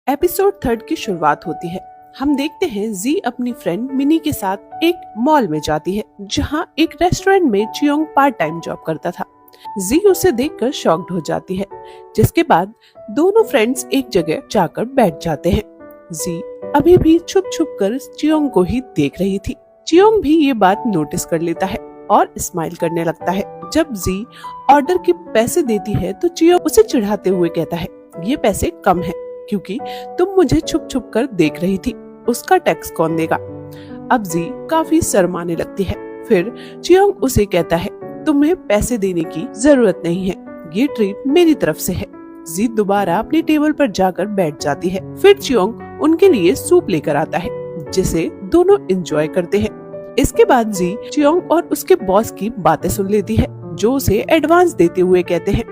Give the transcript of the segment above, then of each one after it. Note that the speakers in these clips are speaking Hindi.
एपिसोड 3 की शुरुआत होती है। हम देखते हैं जी अपनी फ्रेंड मिनी के साथ एक मॉल में जाती है, जहां एक रेस्टोरेंट में चियोंग पार्ट टाइम जॉब करता था। जी उसे देखकर शॉक्ड हो जाती है, जिसके बाद दोनों फ्रेंड्स एक जगह जाकर बैठ जाते हैं। जी अभी भी छुप छुप कर चियोंग को ही देख रही थी। चियोंग भी ये बात नोटिस कर लेता है और स्माइल करने लगता है। जब जी ऑर्डर के पैसे देती है तो चियोंग उसे चिढ़ाते हुए कहता है, ये पैसे कम है क्योंकि तुम मुझे छुप छुप कर देख रही थी, उसका टैक्स कौन देगा। अब जी काफी शर्माने लगती है। फिर चियोंग उसे कहता है, तुम्हें पैसे देने की जरूरत नहीं है, ये ट्रीट मेरी तरफ से है। जी दोबारा अपनी टेबल पर जाकर बैठ जाती है। फिर चियोंग उनके लिए सूप लेकर आता है, जिसे दोनों एंजॉय करते हैं। इसके बाद जी चियोंग और उसके बॉस की बातें सुन लेती है, जो उसे एडवांस देते हुए कहते हैं,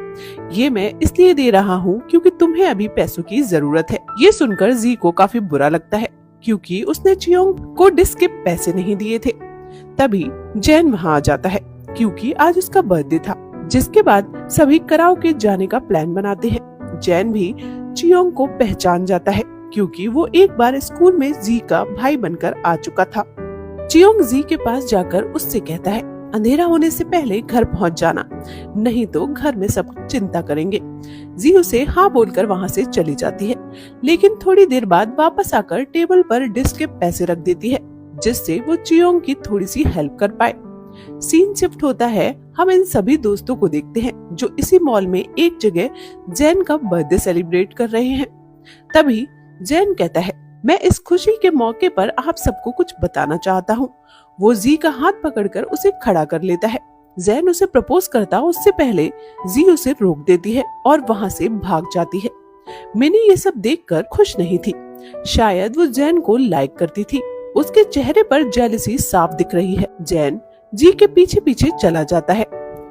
ये मैं इसलिए दे रहा हूँ क्योंकि तुम्हें अभी पैसों की जरूरत है। ये सुनकर जी को काफी बुरा लगता है, क्योंकि उसने चियोंग को डिश के पैसे नहीं दिए थे। तभी जैन वहाँ आ जाता है, क्योंकि आज उसका बर्थडे था। जिसके बाद सभी कराओके जाने का प्लान बनाते हैं। जैन भी चियोंग को पहचान जाता है, क्योंकि वो एक बार स्कूल में जी का भाई बनकर आ चुका था। चियोंग जी के पास जाकर उससे कहता है, अंधेरा होने से पहले घर पहुंच जाना, नहीं तो घर में सब चिंता करेंगे। जी उसे हाँ बोलकर वहाँ से चली जाती है, लेकिन थोड़ी देर बाद वापस आकर टेबल पर डिश के पैसे रख देती है, जिससे वो चियोंग की थोड़ी सी हेल्प कर पाए। सीन शिफ्ट होता है। हम इन सभी दोस्तों को देखते हैं, जो इसी मॉल में एक जगह जैन का बर्थडे सेलिब्रेट कर रहे हैं। तभी जैन कहता है, मैं इस खुशी के मौके पर आप सबको कुछ बताना चाहता हूँ। वो जी का हाथ पकड़कर उसे खड़ा कर लेता है। जैन उसे प्रपोज करता उससे पहले जी उसे रोक देती है और वहाँ से भाग जाती है। मिनी ये सब देखकर खुश नहीं थी। शायद वो जैन को लाइक करती थी। उसके चेहरे पर जेलसी साफ दिख रही है। जैन जी के पीछे पीछे चला जाता है।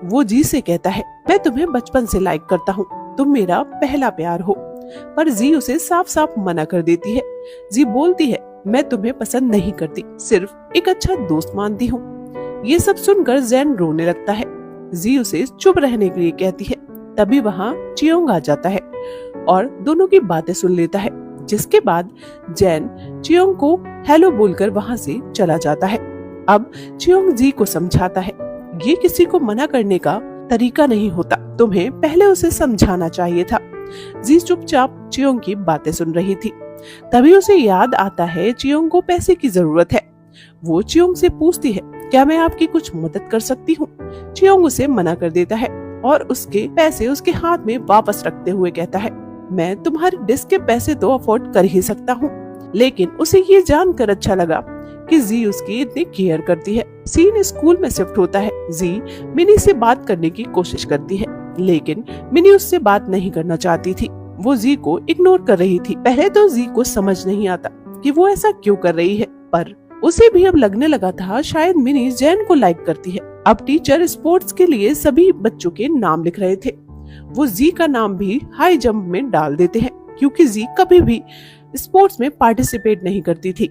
वो जी से कहता है, मैं तुम्हें बचपन से लाइक करता हूँ, तुम मेरा पहला प्यार हो। पर जी उसे साफ साफ मना कर देती है। जी बोलती है, मैं तुम्हें पसंद नहीं करती, सिर्फ एक अच्छा दोस्त मानती हूँ। ये सब सुनकर जैन रोने लगता है। जी उसे चुप रहने के लिए कहती है। तभी वहाँ चियोंग आ जाता है और दोनों की बातें सुन लेता है। जिसके बाद जैन चियोंग को हेलो बोलकर वहाँ से चला जाता है। अब चियोंग जी को समझाता है, ये किसी को मना करने का तरीका नहीं होता, तुम्हें पहले उसे समझाना चाहिए था। जी चुपचाप चियोंग की बातें सुन रही थी। तभी उसे याद आता है चियोंग को पैसे की जरूरत है। वो चियोंग से पूछती है, क्या मैं आपकी कुछ मदद कर सकती हूँ। चियोंग उसे मना कर देता है और उसके पैसे उसके हाथ में वापस रखते हुए कहता है, मैं तुम्हारी डिश के पैसे तो अफोर्ड कर ही सकता हूँ। लेकिन उसे ये जानकर अच्छा लगा कि जी उसकी इतनी केयर करती है। सीन स्कूल में शिफ्ट होता है। जी मिनी से बात करने की कोशिश करती है, लेकिन मिनी उससे बात नहीं करना चाहती थी। वो जी को इग्नोर कर रही थी। पहले तो जी को समझ नहीं आता कि वो ऐसा क्यों कर रही है, पर उसे भी अब लगने लगा था शायद मिनी जैन को लाइक करती है। अब टीचर स्पोर्ट्स के लिए सभी बच्चों के नाम लिख रहे थे। वो जी का नाम भी हाई जंप में डाल देते हैं, क्योंकि जी कभी भी स्पोर्ट्स में पार्टिसिपेट नहीं करती थी।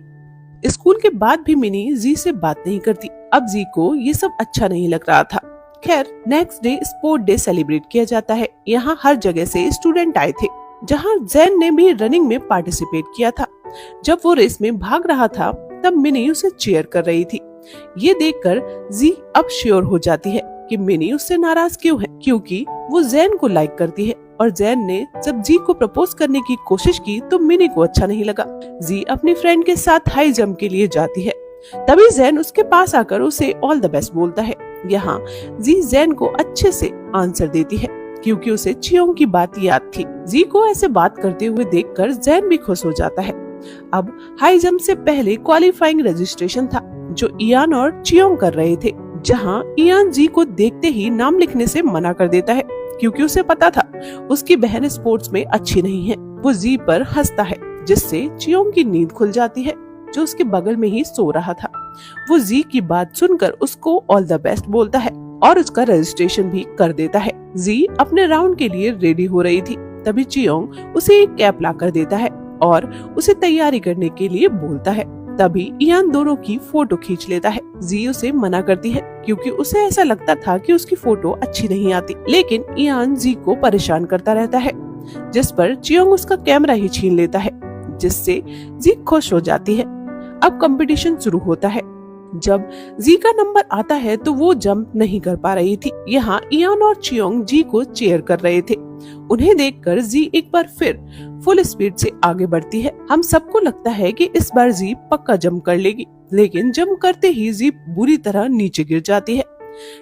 स्कूल के बाद भी मिनी जी से बात नहीं करती। अब जी को ये सब अच्छा नहीं लग रहा था। खैर next day sport day celebrate किया जाता है। यहाँ हर जगह से स्टूडेंट आए थे, जहाँ जैन ने भी रनिंग में पार्टिसिपेट किया था। जब वो रेस में भाग रहा था, तब मिनी उसे चीयर कर रही थी। ये देखकर जी अब श्योर हो जाती है कि मिनी उससे नाराज क्यों है, क्योंकि वो जैन को लाइक करती है। और जैन ने जब जी को प्रपोज करने की कोशिश की तो मिनी को अच्छा नहीं लगा। जी अपनी फ्रेंड के साथ हाई जंप के लिए जाती है। तभी जैन उसके पास आकर उसे ऑल द बेस्ट बोलता है। यहाँ जी जैन को अच्छे से आंसर देती है, क्योंकि उसे चियोंग की बात याद थी। जी को ऐसे बात करते हुए देखकर जैन भी खुश हो जाता है। अब हाई जंप से पहले क्वालिफाइंग रजिस्ट्रेशन था, जो इयान और चियोंग कर रहे थे। जहाँ इयान जी को देखते ही नाम लिखने से मना कर देता है, क्योंकि उसे पता था उसकी बहन स्पोर्ट्स में अच्छी नहीं है। वो जी पर हंसता है, जिससे चियोंग की नींद खुल जाती है, जो उसके बगल में ही सो रहा था। वो जी की बात सुनकर उसको ऑल द बेस्ट बोलता है और उसका रजिस्ट्रेशन भी कर देता है। जी अपने राउंड के लिए रेडी हो रही थी। तभी चियोंग उसे एक कैप ला कर देता है और उसे तैयारी करने के लिए बोलता है। तभी इयान दोनों की फोटो खींच लेता है। जी उसे मना करती है, क्योंकि उसे ऐसा लगता था कि उसकी फोटो अच्छी नहीं आती। लेकिन इयान जी को परेशान करता रहता है, जिस पर चियोंग उसका कैमरा ही छीन लेता है जिससे जी खुश हो जाती है। अब कंपटीशन शुरू होता है। जब जी का नंबर आता है तो वो जंप नहीं कर पा रही थी। यहाँ इयान और चियोंग जी को चीयर कर रहे थे। उन्हें देखकर जी एक बार फिर फुल स्पीड से आगे बढ़ती है। हम सबको लगता है कि इस बार जी पक्का जंप कर लेगी, लेकिन जंप करते ही जी बुरी तरह नीचे गिर जाती है,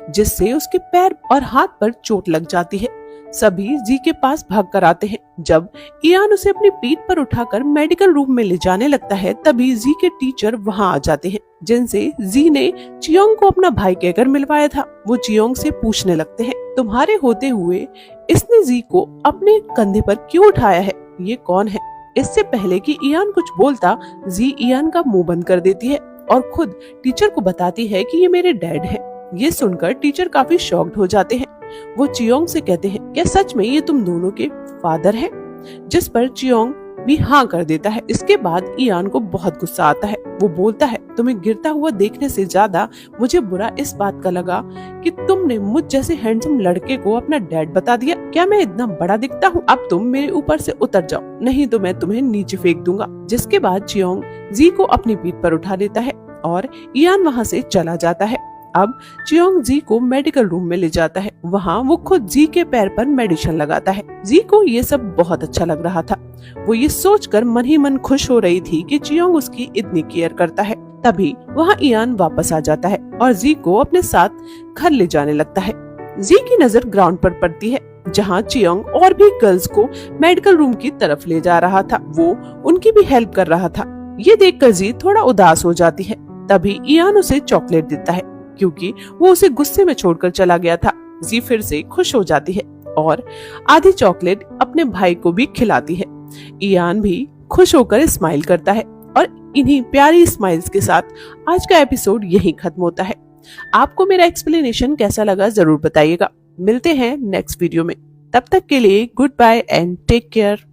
जिससे उसके पैर और हाथ पर चोट लग जाती है। सभी जी के पास भाग कर आते हैं। जब इयान उसे अपनी पीठ पर उठाकर मेडिकल रूम में ले जाने लगता है, तभी जी के टीचर वहां आ जाते हैं, जिनसे जी ने चियोंग को अपना भाई कहकर मिलवाया था। वो चियोंग से पूछने लगते हैं, तुम्हारे होते हुए इसने जी को अपने कंधे पर क्यों उठाया है? ये कौन है? इससे पहले कि इयान कुछ बोलता, जी इयान का मुंह बंद कर देती है और खुद टीचर को बताती है कि ये मेरे डैड हैं। ये सुनकर टीचर काफी शॉक्ड हो जाते हैं। वो चियोंग से कहते हैं, क्या सच में ये तुम दोनों के फादर हैं? जिस पर चियोंग भी हाँ कर देता है। इसके बाद इयान को बहुत गुस्सा आता है। वो बोलता है, तुम्हें गिरता हुआ देखने से ज्यादा मुझे बुरा इस बात का लगा कि तुमने मुझ जैसे हैंडसम लड़के को अपना डैड बता दिया। क्या मैं इतना बड़ा दिखता हूँ? अब तुम मेरे ऊपर से उतर जाओ, नहीं तो मैं तुम्हें नीचे फेंक दूंगा। जिसके बाद चियोंग जी को अपनी पीठ पर उठा लेता है और इयान वहाँ से चला जाता है। अब चियोंग जी को मेडिकल रूम में ले जाता है। वहाँ वो खुद जी के पैर पर मेडिसिन लगाता है। जी को ये सब बहुत अच्छा लग रहा था। वो ये सोचकर मन ही मन खुश हो रही थी कि चियोंग उसकी इतनी केयर करता है। तभी वहाँ इयान वापस आ जाता है और जी को अपने साथ घर ले जाने लगता है। जी की नजर ग्राउंड पर पड़ती है, जहाँ चियोंग और भी गर्ल्स को मेडिकल रूम की तरफ ले जा रहा था। वो उनकी भी हेल्प कर रहा था। ये देखकर जी थोड़ा उदास हो जाती है। तभी इयान उसे चॉकलेट देता है, क्योंकि वो उसे गुस्से में छोड़कर चला गया था। जी फिर से खुश हो जाती है और आधी चॉकलेट अपने भाई को भी खिलाती है। इयान भी खुश होकर स्माइल करता है और इन्हीं प्यारी स्माइल्स के साथ आज का एपिसोड यहीं खत्म होता है। आपको मेरा एक्सप्लेनेशन कैसा लगा जरूर बताइएगा। मिलते हैं नेक्स्ट वीडियो में। तब तक के लिए goodbye and take care.